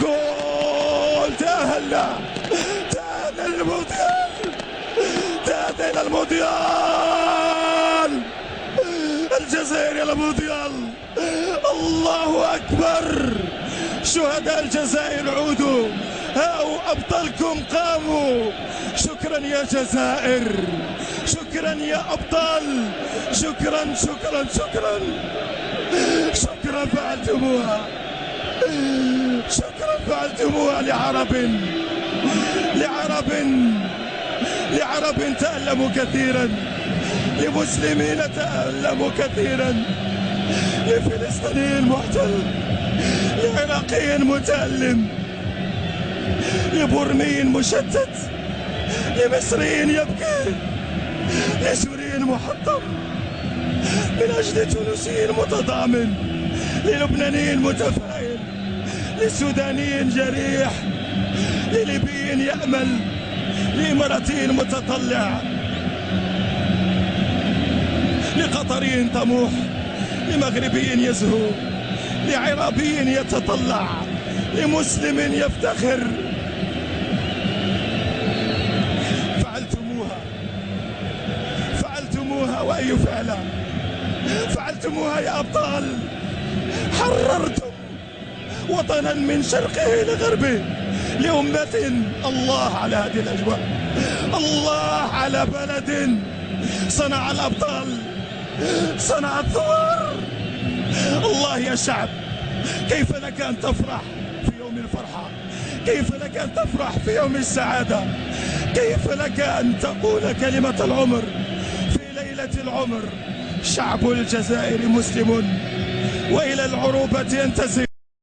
جول! تأهلنا للمونديال، تأهلنا المونديال، الجزائر إلى المونديال. الله أكبر! شهداء الجزائر عودوا، هاو أبطالكم قاموا. شكرا يا جزائر، شكرا يا أبطال، شكرا شكرا شكرا شكرا، فعلتموها، شكرا فعلتموها لعرب تألموا كثيرا، لمسلمين تألموا كثيرا، لفلسطيني محتل، لعراقي متألم، لبرمي مشتت، لمصري يبكي، لسوري محطم، من أجل تونسي متضامن، للبناني متفائل، للسوداني جريح، لليبي يأمل، لإماراتي متطلع، لقطري طموح، لمغربي يزهو، لعربي يتطلع، لمسلم يفتخر. فعلتموها وأي فعلة! فعلتموها يا أبطال! حررتم وطنا من شرقه لغربه لأمة. الله على هذه الأجواء، الله على بلد صنع الأبطال، صنع الثوار. الله يا شعب، كيف لك أن تفرح في يوم الفرحة؟ كيف لك أن تفرح في يوم السعادة؟ كيف لك أن تقول كلمة العمر في ليلة العمر؟ شعب الجزائر مسلم وإلى العروبة ينتسب.